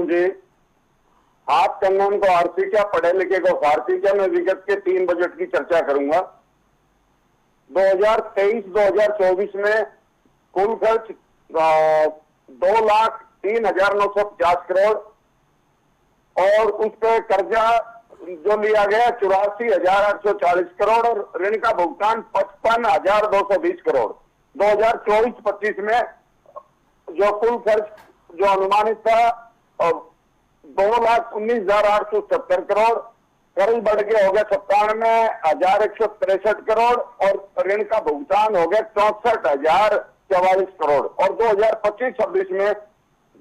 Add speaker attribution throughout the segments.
Speaker 1: जी, हाथ कन्नन को आरती क्या, पढ़े लिखे को फारसी क्या। मैं विगत के 3 बजट की चर्चा करूंगा। 2023-2024 में कुल खर्च 2,03,950 करोड़ और उस पर कर्जा जो लिया गया 84,840 करोड़ और ऋण का भुगतान 55,220 करोड़। 2024-25 में जो कुल खर्च जो अनुमानित था 2,19,870 करोड़, कर्ज बढ़ के हो गया 97,163 करोड़ और ऋण का भुगतान हो गया 64,044 करोड़। और 2025-26 में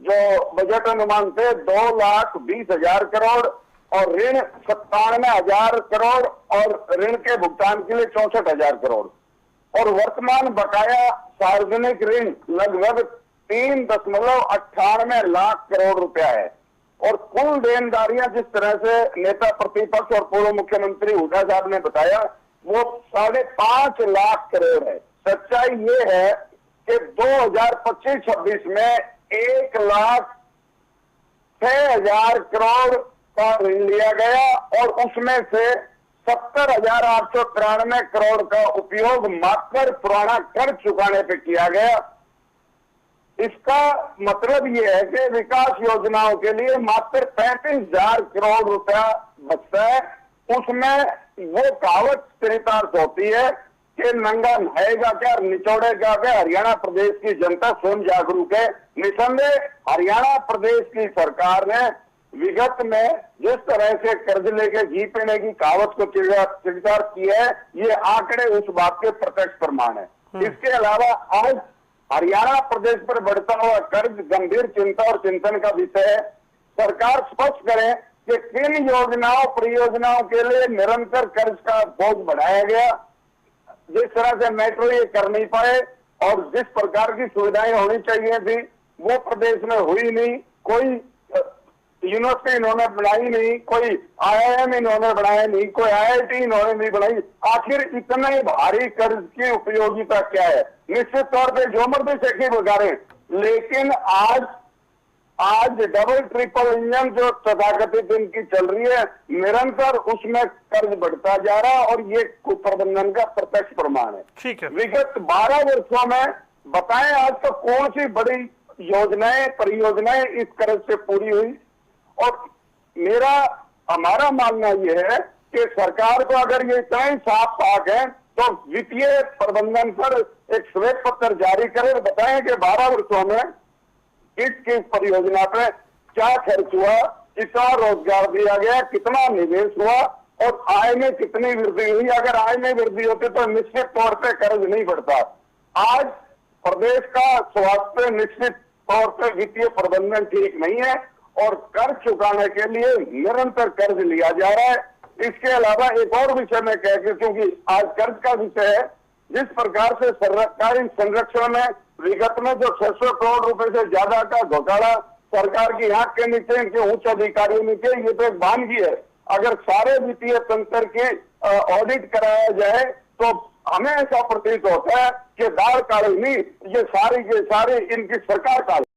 Speaker 1: जो बजट अनुमान थे 2,20,000 करोड़ और ऋण 97,000 करोड़ और ऋण के भुगतान के लिए 64,000 करोड़ और वर्तमान बकाया सार्वजनिक ऋण लगभग 3.98 लाख करोड़ रुपया है। और कुल देनदारियां जिस तरह से नेता प्रतिपक्ष और पूर्व मुख्यमंत्री हुड्डा साहब ने बताया वो 5.5 लाख करोड़ है। सच्चाई ये है कि 2025-26 में 1,06,000 करोड़ का ऋण लिया गया और उसमें से 70,893 करोड़ का उपयोग मात्र पुराना कर्ज चुकाने पे किया गया। इसका मतलब यह है कि विकास योजनाओं के लिए मात्र 35,000 करोड़ रुपया बचता है। उसमें वो कहावत चरितार्थ होती है कि नंगा नहाएगा क्या निचोड़ेगा क्या। हरियाणा प्रदेश की जनता स्वयं जागरूक है। निसंदेह हरियाणा प्रदेश की सरकार ने विगत में जिस तरह से कर्ज लेके घी पीने की कहावत को चरितार्थ किया है, ये आंकड़े उस बात के प्रत्यक्ष प्रमाण है। इसके अलावा आज हरियाणा प्रदेश पर बढ़ता हुआ कर्ज गंभीर चिंता और चिंतन का विषय है। सरकार स्पष्ट करे कि किन योजनाओं परियोजनाओं के लिए निरंतर कर्ज का बोझ बढ़ाया गया। जिस तरह से मेट्रो ये कर नहीं पाए और जिस प्रकार की सुविधाएं होनी चाहिए थी वो प्रदेश में हुई नहीं। कोई यूनिवर्सिटी इन्होंने बनाई नहीं, कोई IIM इन्होंने बनाया नहीं, कोई IIT इन्होंने नहीं बनाई। आखिर इतने भारी कर्ज की उपयोगिता क्या है। निश्चित तौर पे जो मर्जी सेठी बगाड़े, लेकिन आज डबल ट्रिपल इंजन जो तथाकथित इनकी चल रही है निरंतर उसमें कर्ज बढ़ता जा रहा है और ये कुप्रबंधन का प्रत्यक्ष प्रमाण है।
Speaker 2: ठीक है।
Speaker 1: विगत 12 वर्षों में बताएं आज तो कौन सी बड़ी योजनाएं परियोजनाएं इस कर्ज से पूरी हुई। और हमारा मानना यह है कि सरकार को अगर ये इतना ही साफ साफ है तो वित्तीय प्रबंधन पर एक श्वेत पत्र जारी करे और बताएं कि 12 वर्षों में किस परियोजना पे क्या खर्च हुआ, कितना रोजगार दिया गया, कितना निवेश हुआ और आय में कितनी वृद्धि हुई। अगर आय में वृद्धि होती तो निश्चित तौर पे कर्ज नहीं बढ़ता। आज प्रदेश का स्वास्थ्य निश्चित तौर पे वित्तीय प्रबंधन ठीक नहीं है और कर्ज चुकाने के लिए निरंतर कर्ज लिया जा रहा है। इसके अलावा एक और विषय में कह के, क्योंकि आज कर्ज का विषय है, जिस प्रकार से सरकारी संरक्षण में विगत में जो 600 करोड़ रुपए से ज्यादा का घोटाला सरकार की आंख के नीचे इनके उच्च अधिकारियों नीचे, ये तो एक वानगी है। अगर सारे वित्तीय तंत्र के ऑडिट कराया जाए तो हमें ऐसा प्रतीत होता है कि दाल काली नहीं, ये सारी के सारी इनकी सरकार काली।